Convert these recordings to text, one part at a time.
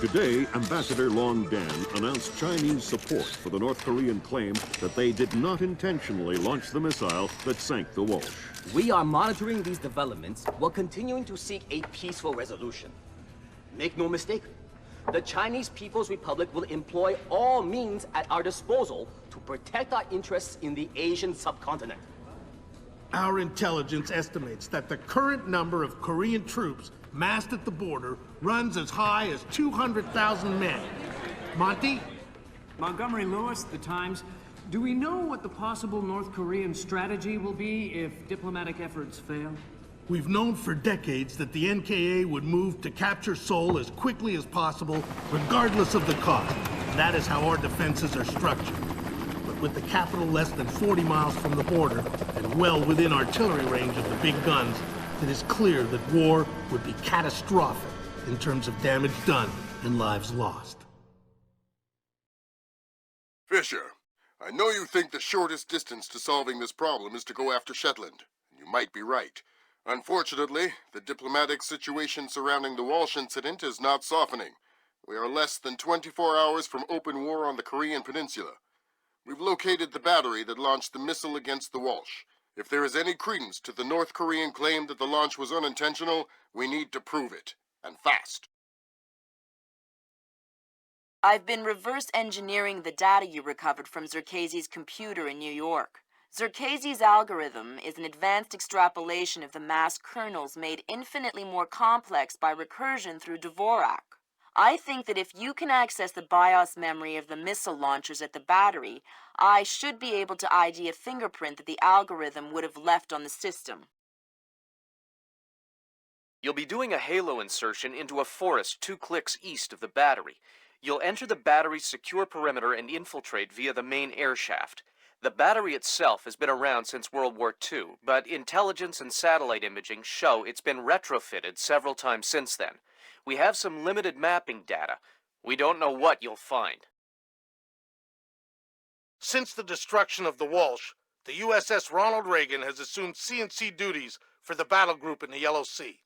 Today, Ambassador Long Dan announced Chinese support for the North Korean claim that they did not intentionally launch the missile that sank the Walsh. We are monitoring these developments while continuing to seek a peaceful resolution. Make no mistake, the Chinese People's Republic will employ all means at our disposal to protect our interests in the Asian subcontinent. Our intelligence estimates that the current number of Korean troops massed at the border runs as high as 200,000 men. Monty? Montgomery Lewis, The Times. Do we know what the possible North Korean strategy will be if diplomatic efforts fail? We've known for decades that the NKA would move to capture Seoul as quickly as possible, regardless of the cost. That is how our defenses are structured. But with the capital less than 40 miles from the border, and well within artillery range of the big guns, it is clear that war would be catastrophic in terms of damage done and lives lost. Fisher, I know you think the shortest distance to solving this problem is to go after Shetland. You might be right. Unfortunately, the diplomatic situation surrounding the Walsh incident is not softening. We are less than 24 hours from open war on the Korean Peninsula. We've located the battery that launched the missile against the Walsh. If there is any credence to the North Korean claim that the launch was unintentional, we need to prove it, and fast. I've been reverse engineering the data you recovered from Zerkezi's computer in New York. Zerkezi's algorithm is an advanced extrapolation of the mass kernels made infinitely more complex by recursion through Dvorak. I think that if you can access the BIOS memory of the missile launchers at the battery, I should be able to ID a fingerprint that the algorithm would have left on the system. You'll be doing a halo insertion into a forest 2 clicks east of the battery. You'll enter the battery's secure perimeter and infiltrate via the main air shaft. The battery itself has been around since World War II, but intelligence and satellite imaging show it's been retrofitted several times since then. We have some limited mapping data. We don't know what you'll find. Since the destruction of the Walsh, the USS Ronald Reagan has assumed CNC duties for the battle group in the Yellow Sea.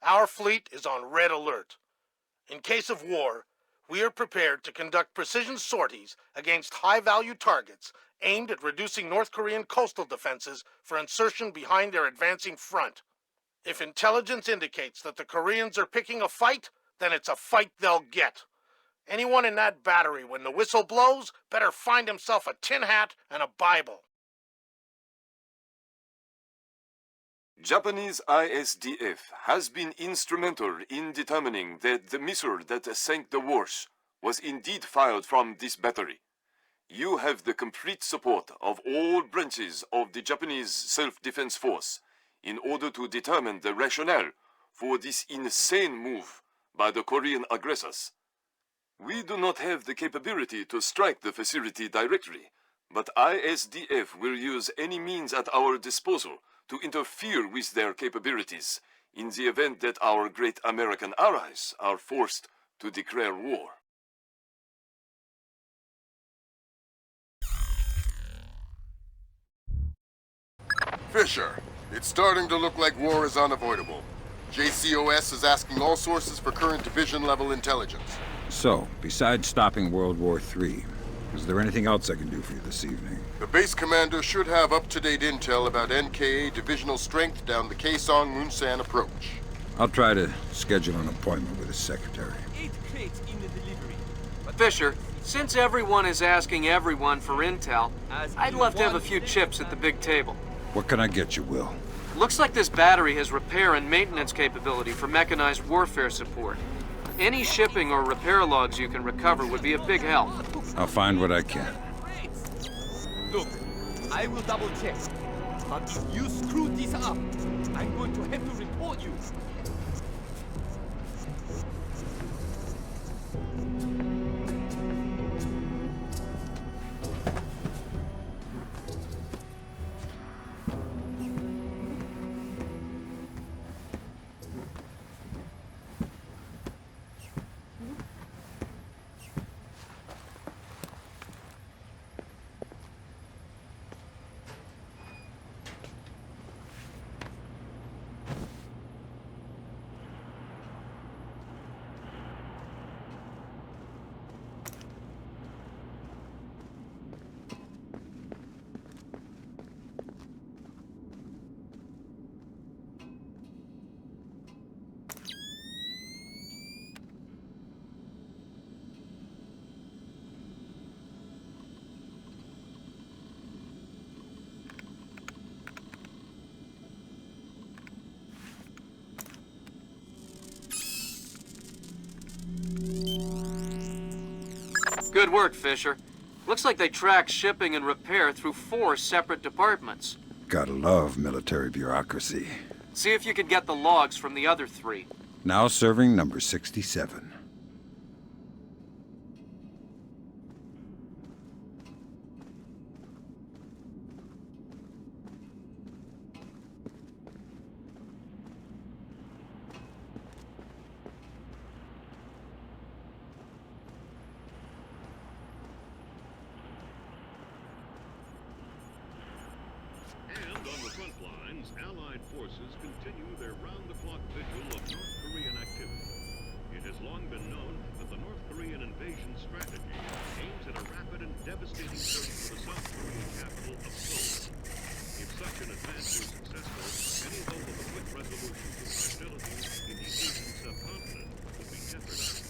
Our fleet is on red alert. In case of war, we are prepared to conduct precision sorties against high-value targets aimed at reducing North Korean coastal defenses for insertion behind their advancing front. If intelligence indicates that the Koreans are picking a fight, then it's a fight they'll get. Anyone in that battery, when the whistle blows, better find himself a tin hat and a Bible. Japanese ISDF has been instrumental in determining that the missile that sank the Walsh was indeed fired from this battery. You have the complete support of all branches of the Japanese self-defense force in order to determine the rationale for this insane move by the Korean aggressors. We do not have the capability to strike the facility directly, but ISDF will use any means at our disposal to interfere with their capabilities in the event that our great American allies are forced to declare war. Fisher, it's starting to look like war is unavoidable. JCOS is asking all sources for current division-level intelligence. So, besides stopping World War III, is there anything else I can do for you this evening? The base commander should have up-to-date intel about NKA divisional strength down the Kaesong-Munsan approach. I'll try to schedule an appointment with his secretary. 8 crates in the delivery. Fisher, since everyone is asking everyone for intel, I'd love to have a few chips at the big table. What can I get you, Will? Looks like this battery has repair and maintenance capability for mechanized warfare support. Any shipping or repair logs you can recover would be a big help. I'll find what I can. Look, I will double check. But if you screw this up, I'm going to have to report you. Good work, Fisher. Looks like they track shipping and repair through 4 separate departments. Gotta love military bureaucracy. See if you can get the logs from the other 3. Now serving number 67. Allied forces continue their round-the-clock vigil of North Korean activity. It has long been known that the North Korean invasion strategy aims at a rapid and devastating search for the South Korean capital of Seoul. If such an advance is successful, any hope of a quick resolution to hostilities in the Asian subcontinent would be jeopardized.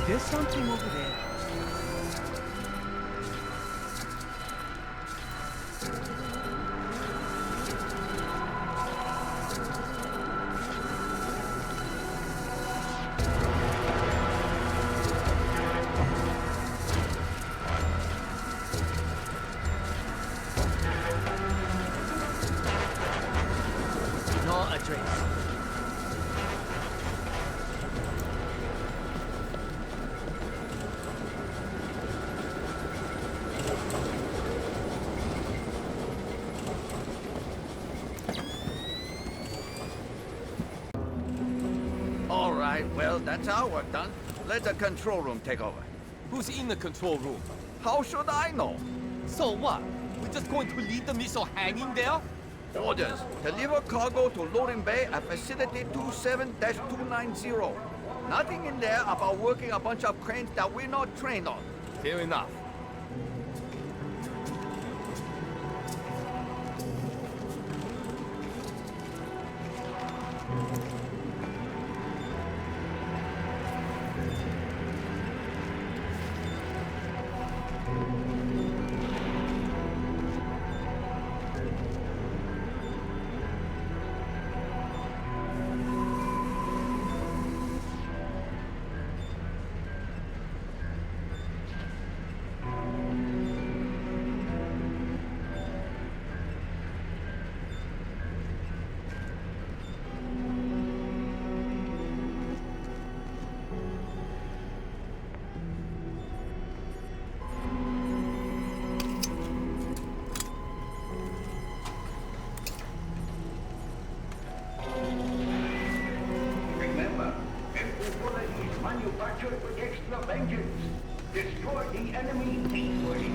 There's something over there. No address. Well, that's our work done. Let the control room take over. Who's in the control room? How should I know? So what? We're just going to leave the missile hanging there? Orders. Deliver cargo to loading bay at facility 27-290. Nothing in there about working a bunch of cranes that we're not trained on. Fair enough. Manufactured with extra vengeance. Destroy the enemy easily.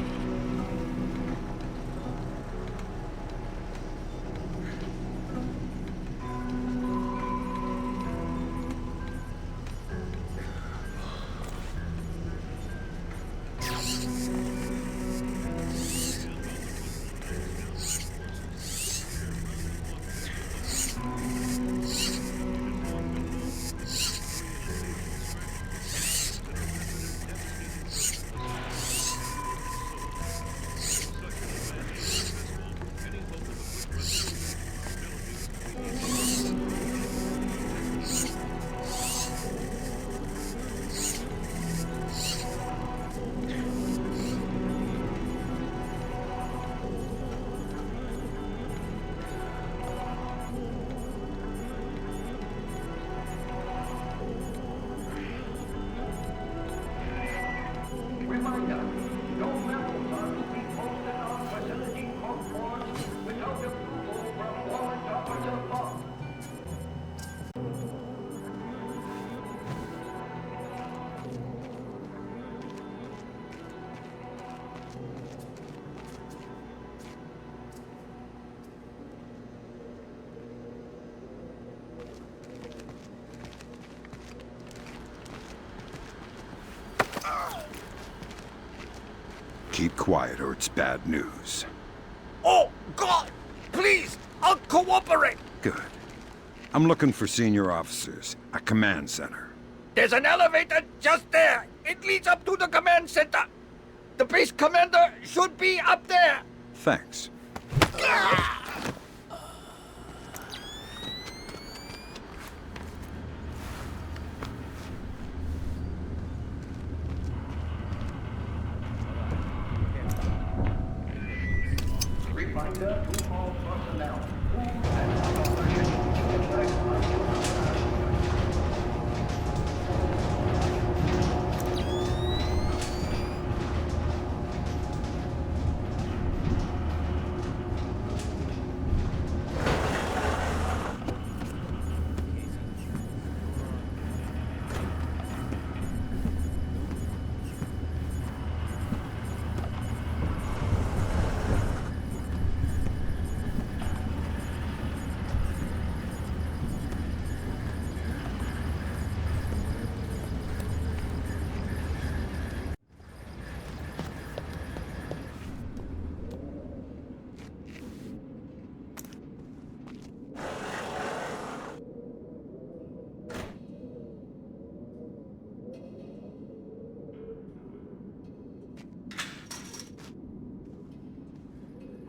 keep quiet or it's bad news. Oh, God! Please! I'll cooperate! Good. I'm looking for senior officers at command center. There's an elevator just there. It leads up to the command center. The base commander should be up there. Thanks. Reminder to all personnel. Who and operation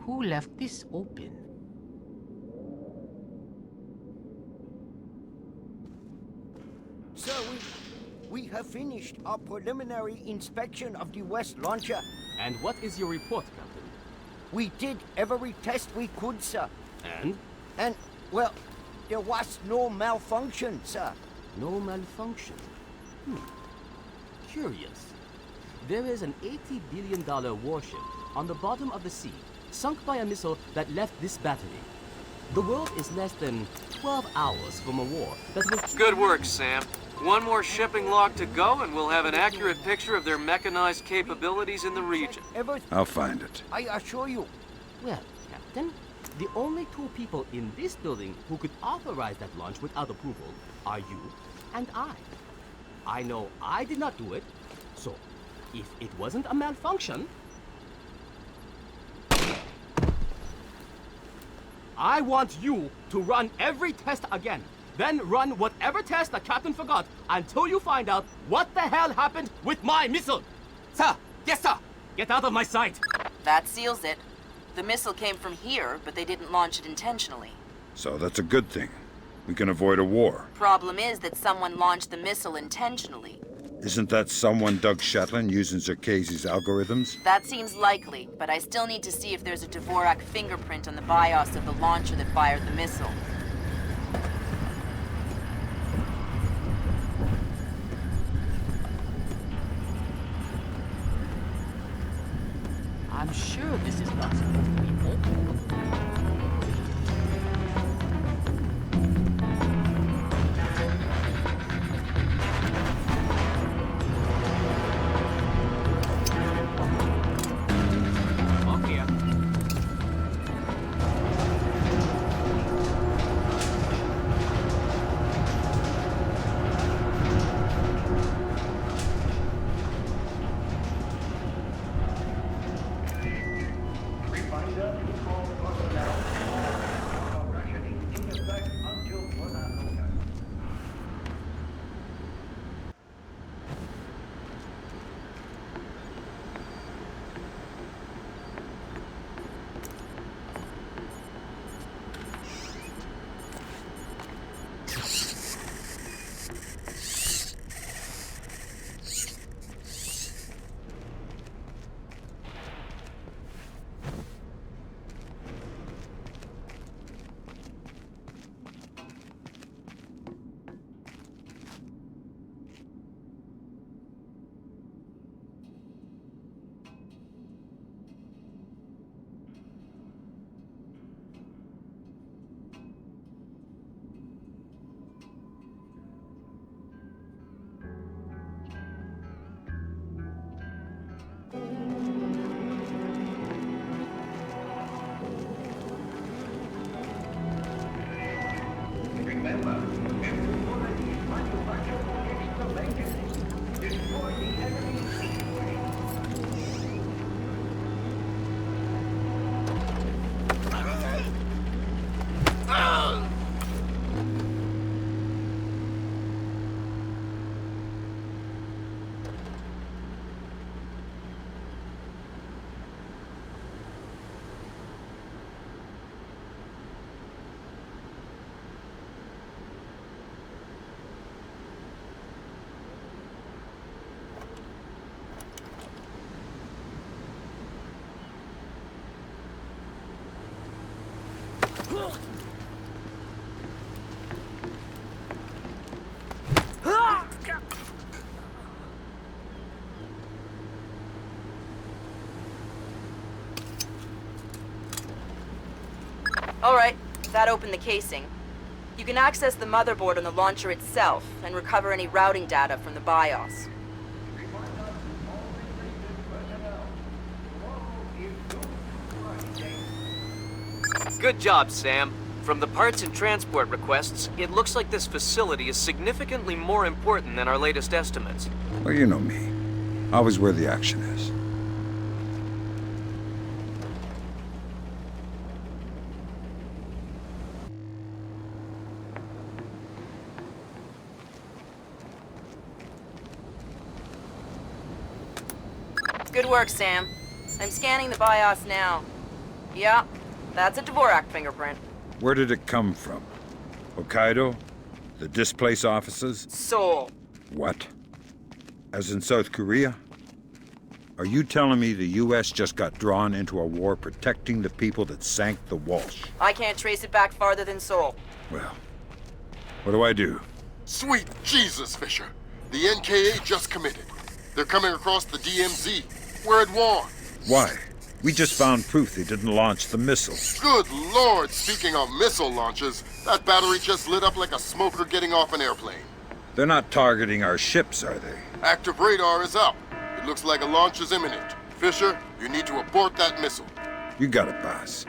Who left this open? Sir, we have finished our preliminary inspection of the West launcher. And what is your report, Captain? We did every test we could, sir. And? And, well, there was no malfunction, sir. No malfunction? Curious. There is an $80 billion warship on the bottom of the sea, sunk by a missile that left this battery. The world is less than 12 hours from a war that was... Good work, Sam. One more shipping log to go, and we'll have an accurate picture of their mechanized capabilities in the region. I'll find it. I assure you. Well, Captain, the only two people in this building who could authorize that launch without approval are you and I. I know I did not do it, so if it wasn't a malfunction, I want you to run every test again. Then run whatever test the captain forgot until you find out what the hell happened with my missile. Sir! Yes, sir! Get out of my sight! That seals it. The missile came from here, but they didn't launch it intentionally. So that's a good thing. We can avoid a war. Problem is that someone launched the missile intentionally. Isn't that someone Doug Shetland using Zerkezi's algorithms? That seems likely, but I still need to see if there's a Dvorak fingerprint on the BIOS of the launcher that fired the missile. I'm sure this is not supposed to be open. Reminder to all personnel. All right, that opened the casing. You can access the motherboard on the launcher itself and recover any routing data from the BIOS. Good job, Sam. From the parts and transport requests, it looks like this facility is significantly more important than our latest estimates. Well, you know me. Always where the action is. Good work, Sam. I'm scanning the BIOS now. Yeah, that's a Dvorak fingerprint. Where did it come from? Hokkaido? The displace offices? Seoul. What? As in South Korea? Are you telling me the U.S. just got drawn into a war protecting the people that sank the Walsh? I can't trace it back farther than Seoul. Well, what do I do? Sweet Jesus, Fisher. The NKA just committed. They're coming across the DMZ. We're at war. Why? We just found proof they didn't launch the missile. Good Lord, speaking of missile launches, that battery just lit up like a smoker getting off an airplane. They're not targeting our ships, are they? Active radar is up. It looks like a launch is imminent. Fisher, you need to abort that missile. You got it, boss.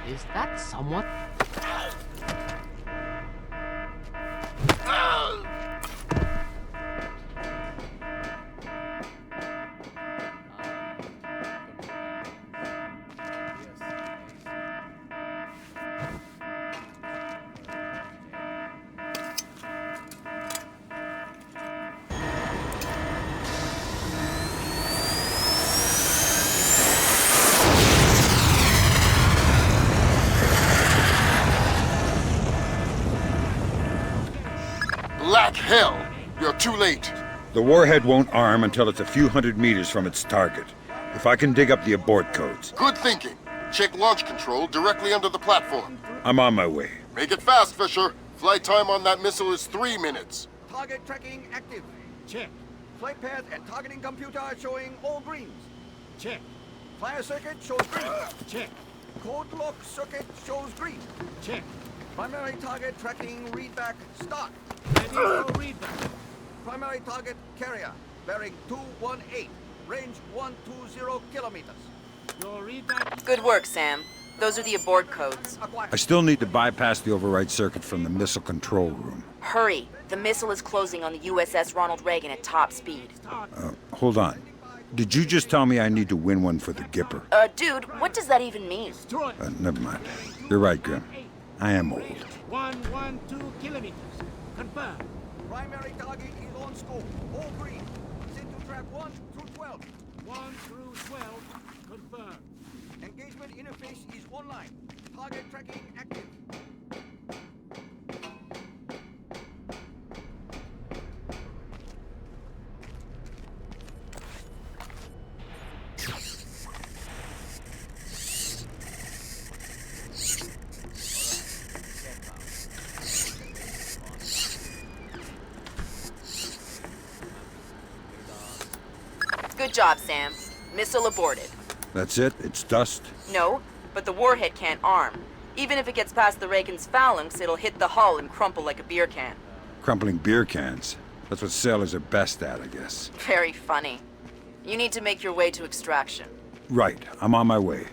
Is that somewhat? Black hell! You're too late. The warhead won't arm until it's a few hundred meters from its target. If I can dig up the abort codes. Good thinking. Check launch control directly under the platform. I'm on my way. Make it fast, Fisher. Flight time on that missile is 3 minutes. Target tracking active. Check. Flight path and targeting computer showing all greens. Check. Fire circuit shows green. Check. Code lock circuit shows green. Check. Primary target tracking readback start. Ready for readback. Primary target carrier bearing 218. Range 120 kilometers. Your readback. Good work, Sam. Those are the abort codes. I still need to bypass the override circuit from the missile control room. Hurry. The missile is closing on the USS Ronald Reagan at top speed. Hold on. Did you just tell me I need to win one for the Gipper? Dude, what does that even mean? Never mind. You're right, Grim. I am old. 112 kilometers. Confirm. Primary target is on scope. All green. Set to track 1 through 12. 1 through 12. Confirm. Engagement interface is online. Target tracking active. Good job, Sam. Missile aborted. That's it? It's dust? No, but the warhead can't arm. Even if it gets past the Reagan's phalanx, it'll hit the hull and crumple like a beer can. Crumpling beer cans. That's what sailors are best at, I guess. Very funny. You need to make your way to extraction. Right. I'm on my way.